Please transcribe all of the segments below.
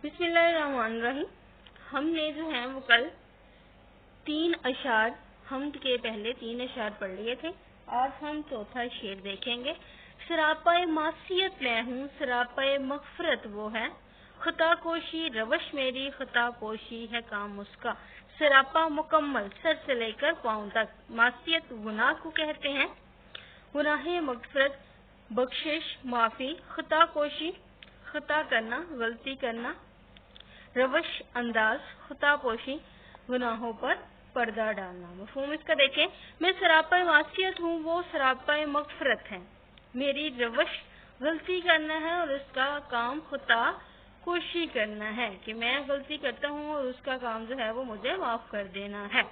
بسم اللہ الرحمن الرحیم۔ ہم نے جو ہے وہ کل 3 اشعار حمد کے پہلے 3 اشعار پڑھ لیے تھے۔ آج ہم چوتھا شعر دیکھیں گے۔ سراپا معصیت میں ہوں، سراپا مغفرت وہ ہے، خطا کوشی روش میری، خطا کوشی ہے کام اس کا۔ سراپا مکمل، سر سے لے کر پاؤں تک۔ معصیت گناہ کو کہتے ہیں، گناہ مغفرت بخشش معافی، خطا کوشی خطا کرنا غلطی کرنا، روش انداز خطا پوشی گناہوں پر پردہ ڈالنا۔ مفہوم اس کا دیکھیں، میں سراپا معصیت ہوں، وہ سراپا مغفرت ہے، میری روش غلطی کرنا ہے اور اس کا کام خطا کوشی کرنا ہے کہ میں غلطی کرتا ہوں اور اس کا کام جو ہے وہ مجھے معاف کر دینا ہے۔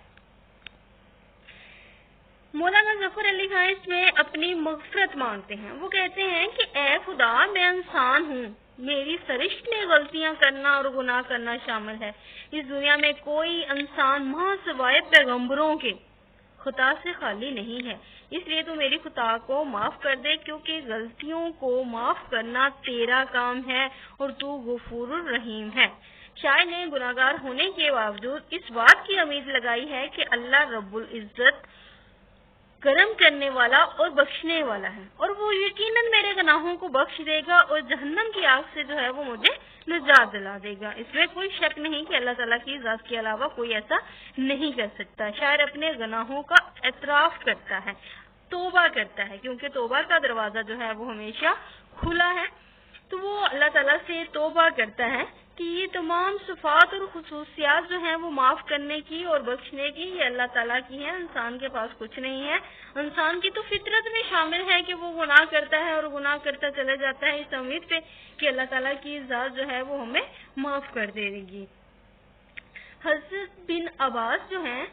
مولانا ظفر علی خان اس میں اپنی مغفرت مانگتے ہیں۔ وہ کہتے ہیں کہ اے خدا، میں انسان ہوں، میری سرشت میں غلطیاں کرنا اور گناہ کرنا شامل ہے۔ اس دنیا میں کوئی انسان ماں سوائے پیغمبروں کے خطا سے خالی نہیں ہے، اس لیے تو میری خطا کو معاف کر دے، کیونکہ غلطیوں کو معاف کرنا تیرا کام ہے اور تو غفور الرحیم ہے۔ شاعر نے گناہگار ہونے کے باوجود اس بات کی امید لگائی ہے کہ اللہ رب العزت کرم کرنے والا اور بخشنے والا ہے، اور وہ یقیناً میرے گناہوں کو بخش دے گا اور جہنم کی آگ سے جو ہے وہ مجھے نجات دلا دے گا۔ اس میں کوئی شک نہیں کہ اللہ تعالیٰ کی ذات کے علاوہ کوئی ایسا نہیں کر سکتا۔ شاعر اپنے گناہوں کا اعتراف کرتا ہے، توبہ کرتا ہے، کیونکہ توبہ کا دروازہ جو ہے وہ ہمیشہ کھلا ہے، تو وہ اللہ تعالیٰ سے توبہ کرتا ہے کہ یہ تمام صفات اور خصوصیات جو ہیں وہ معاف کرنے کی اور بخشنے کی یہ اللہ تعالیٰ کی ہیں، انسان کے پاس کچھ نہیں ہے۔ انسان کی تو فطرت میں شامل ہے کہ وہ گناہ کرتا ہے اور گناہ کرتا چلا جاتا ہے اس امید پہ کہ اللہ تعالیٰ کی ذات جو ہے وہ ہمیں معاف کر دے گی۔ حضرت بن عباس جو ہیں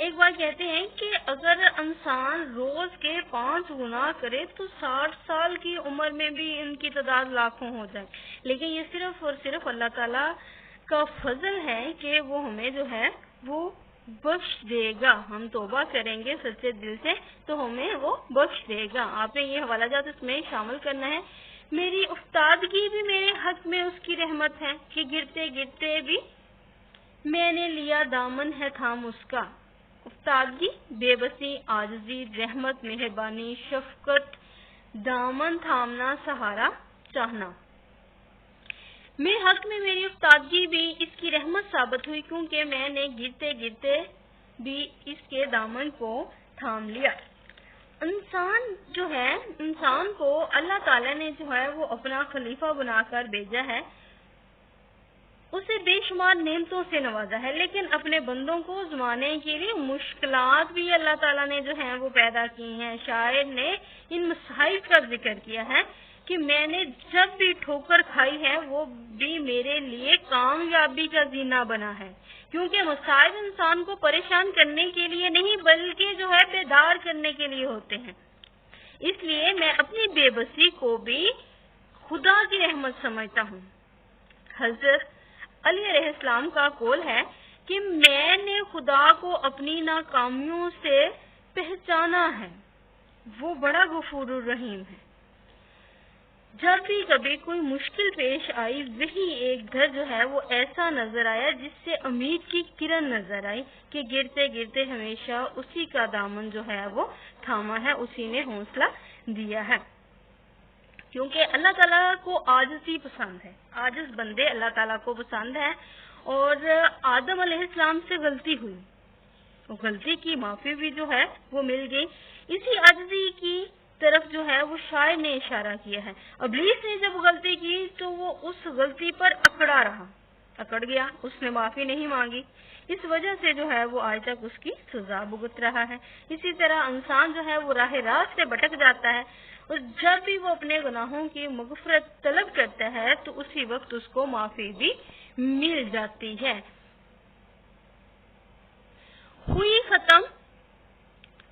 ایک بار کہتے ہیں کہ اگر انسان روز کے 5 گناہ کرے تو 60 سال کی عمر میں بھی ان کی تعداد لاکھوں ہو جائے، لیکن یہ صرف اور صرف اللہ تعالیٰ کا فضل ہے کہ وہ ہمیں جو ہے وہ بخش دے گا۔ ہم توبہ کریں گے سچے دل سے تو ہمیں وہ بخش دے گا۔ آپ نے یہ حوالہ جات اس میں شامل کرنا ہے۔ میری افتادگی بھی میرے حق میں اس کی رحمت ہے کہ گرتے گرتے بھی میں نے لیا دامن ہے تھام اس کا۔ افتادگی، بے بسی، عاجزی، رحمت، مہربانی، شفقت، دامن تھامنا، سہارا چاہنا۔ میرے حق میں میری افتادگی بھی اس کی رحمت ثابت ہوئی، کیونکہ میں نے گرتے گرتے بھی اس کے دامن کو تھام لیا۔ انسان کو اللہ تعالیٰ نے جو ہے وہ اپنا خلیفہ بنا کر بھیجا ہے، اسے بے شمار نعمتوں سے نوازا ہے، لیکن اپنے بندوں کو آزمانے کے لیے مشکلات بھی اللہ تعالیٰ نے جو ہیں وہ پیدا کی ہیں۔ شاعر نے ان مصائب کا ذکر کیا ہے کہ میں نے جب بھی ٹھوکر کھائی ہے وہ بھی میرے لیے کامیابی کا زینہ بنا ہے، کیونکہ مصائب انسان کو پریشان کرنے کے لیے نہیں بلکہ جو ہے بیدار کرنے کے لیے ہوتے ہیں۔ اس لیے میں اپنی بے بسی کو بھی خدا کی رحمت سمجھتا ہوں۔ حضرت علی علیہ السلام کا قول ہے کہ میں نے خدا کو اپنی ناکامیوں سے پہچانا ہے، وہ بڑا غفور الرحیم ہے۔ جب بھی کبھی کوئی مشکل پیش آئی، وہی ایک گھر جو ہے وہ ایسا نظر آیا جس سے امید کی کرن نظر آئی کہ گرتے گرتے ہمیشہ اسی کا دامن جو ہے وہ تھاما ہے، اسی نے حوصلہ دیا ہے۔ کیونکہ اللہ تعالیٰ کو عاجزی پسند ہے، عاجز بندے اللہ تعالیٰ کو پسند ہیں، اور آدم علیہ السلام سے غلطی ہوئی، وہ غلطی کی معافی بھی جو ہے وہ مل گئی۔ اسی عاجزی کی طرف جو ہے وہ شاعر نے اشارہ کیا ہے۔ ابلیس نے جب غلطی کی تو وہ اس غلطی پر اکڑ گیا، اس نے معافی نہیں مانگی، اس وجہ سے جو ہے وہ آج تک اس کی سزا بھگت رہا ہے۔ اسی طرح انسان جو ہے وہ راہ راست سے بھٹک جاتا ہے، اور جب بھی وہ اپنے گناہوں کی مغفرت طلب کرتا ہے تو اسی وقت اس کو معافی بھی مل جاتی ہے۔ ہوئی ختم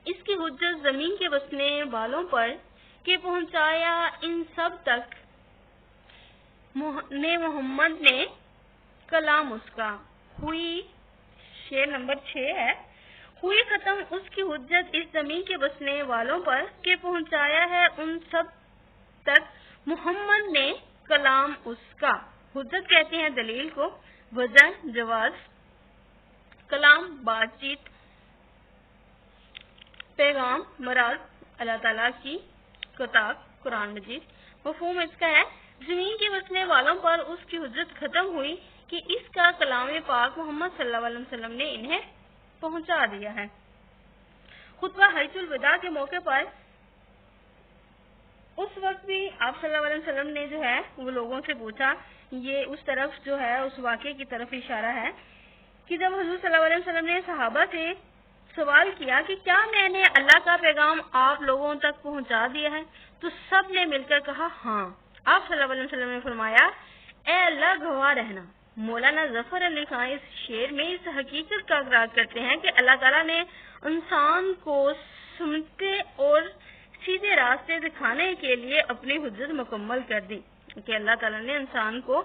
اس کی حجت زمین کے بسنے والوں پر کہ پہنچایا ان سب تک نے محمد نے کلام اس کا۔ ہوئی شعر نمبر 6 ہے۔ ہوئی ختم اس کی حجت اس زمین کے بسنے والوں پر کہ پہنچایا ہے ان سب تک محمد نے کلام اس کا۔ حجت کہتے ہیں دلیل کو، وجہ جواز، کلام بات چیت، پیغام مراد اللہ تعالیٰ کی کتاب قرآن مجید۔ مفہوم اس کا ہے زمین کے بسنے والوں پر اس کی حجت ختم ہوئی کہ اس کا کلام پاک محمد صلی اللہ علیہ وسلم نے انہیں پہنچا دیا ہے۔ خطبہ حجۃ الوداع کے موقع پر اس وقت بھی آپ صلی اللہ علیہ وسلم نے جو ہے وہ لوگوں سے پوچھا، یہ اس طرف جو ہے اس واقعے کی طرف اشارہ ہے کہ جب حضور صلی اللہ علیہ وسلم نے صحابہ سے سوال کیا کہ کیا میں نے اللہ کا پیغام آپ لوگوں تک پہنچا دیا ہے، تو سب نے مل کر کہا ہاں۔ آپ صلی اللہ علیہ وسلم نے فرمایا اے اللہ گواہ رہنا۔ مولانا ظفر علی خان اس شعر میں اس حقیقت کا اقرار کرتے ہیں کہ اللہ تعالیٰ نے انسان کو سمجھتے اور سیدھے راستے دکھانے کے لیے اپنی حجت مکمل کر دی، کہ اللہ تعالیٰ نے انسان کو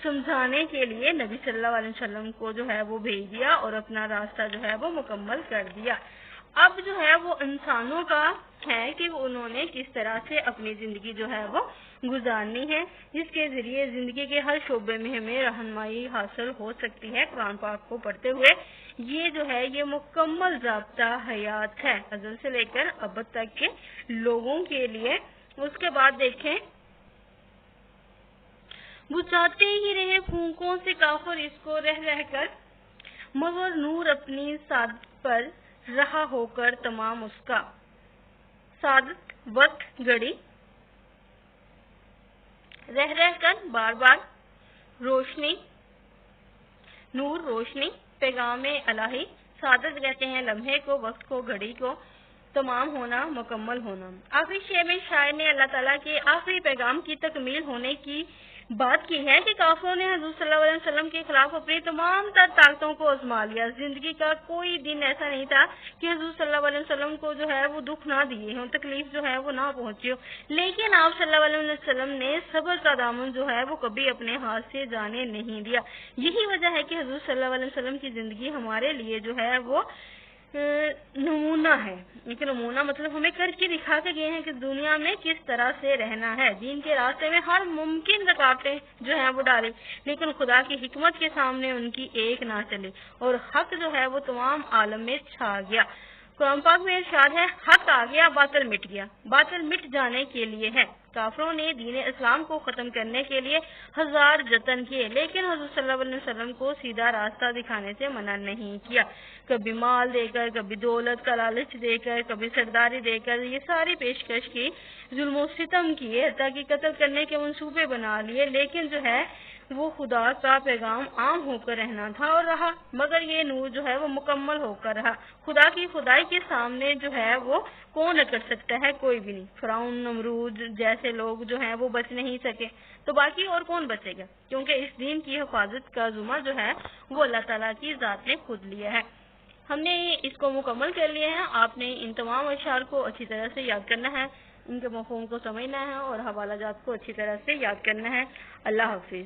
سمجھانے کے لیے نبی صلی اللہ علیہ وسلم کو جو ہے وہ بھیج دیا اور اپنا راستہ جو ہے وہ مکمل کر دیا۔ اب جو ہے وہ انسانوں کا ہے کہ انہوں نے کس طرح سے اپنی زندگی جو ہے وہ گزارنی ہے، جس کے ذریعے زندگی کے ہر شعبے میں ہمیں رہنمائی حاصل ہو سکتی ہے۔ قرآن پاک کو پڑھتے ہوئے یہ جو ہے یہ مکمل ضابطہ حیات ہے ازل سے لے کر ابد تک کے لوگوں کے لیے۔ اس کے بعد دیکھیں بچاتے ہی رہے پھونکوں سے کافر اس کو رہ رہ کر، مگر نور اپنی سعادت پر رہا ہو کر تمام اس کا۔ سعادت وقت گھڑی، رہ رہ کر بار بار، روشنی نور روشنی، پیغام الہی۔ سعادت کہتے ہیں لمحے کو، وقت کو، گھڑی کو، تمام ہونا، مکمل ہونا۔ آخری شعر میں شاعر نے اللہ تعالیٰ کے آخری پیغام کی تکمیل ہونے کی بات کی ہے کہ کافروں نے حضور صلی اللہ علیہ وسلم کے خلاف اپنی تمام تر طاقتوں کو آزما لیا۔ زندگی کا کوئی دن ایسا نہیں تھا کہ حضور صلی اللہ علیہ وسلم کو جو ہے وہ دکھ نہ دیے ہوں، تکلیف جو ہے وہ نہ پہنچی ہو، لیکن آپ صلی اللہ علیہ وسلم نے صبر کا دامن جو ہے وہ کبھی اپنے ہاتھ سے جانے نہیں دیا۔ یہی وجہ ہے کہ حضور صلی اللہ علیہ وسلم کی زندگی ہمارے لیے جو ہے وہ نمونہ ہے۔ ایک نمونہ مطلب ہمیں کر کے دکھا کے گئے ہیں کہ دنیا میں کس طرح سے رہنا ہے۔ دین کے راستے میں ہر ممکن رکاوٹیں جو ہیں وہ ڈالی، لیکن خدا کی حکمت کے سامنے ان کی ایک نہ چلی اور حق جو ہے وہ تمام عالم میں چھا گیا۔ قرآن پاک میں ارشاد ہے حق آ گیا، باطل مٹ گیا۔ باطل مٹ جانے کے لیے ہے۔ کافروں نے دین اسلام کو ختم کرنے کے لیے ہزار جتن کیے، لیکن حضور صلی اللہ علیہ وسلم کو سیدھا راستہ دکھانے سے منع نہیں کیا۔ کبھی مال دے کر، کبھی دولت کا لالچ دے کر، کبھی سرداری دے کر یہ ساری پیشکش کی، ظلم و ستم کیے، تاکہ قتل کرنے کے منصوبے بنا لیے، لیکن جو ہے وہ خدا کا پیغام عام ہو کر رہنا تھا اور رہا، مگر یہ نور جو ہے وہ مکمل ہو کر رہا۔ خدا کی خدائی کے سامنے جو ہے وہ کون اکڑ سکتا ہے؟ کوئی بھی نہیں۔ فرعون، نمرود جیسے لوگ جو ہیں وہ بچ نہیں سکے، تو باقی اور کون بچے گا؟ کیونکہ اس دین کی حفاظت کا ذمہ جو ہے وہ اللہ تعالیٰ کی ذات نے خود لیا ہے۔ ہم نے اس کو مکمل کر لیا ہے۔ آپ نے ان تمام اشعار کو اچھی طرح سے یاد کرنا ہے، ان کے مفہوم کو سمجھنا ہے اور حوالہ جات کو اچھی طرح سے یاد کرنا ہے۔ اللہ حافظ۔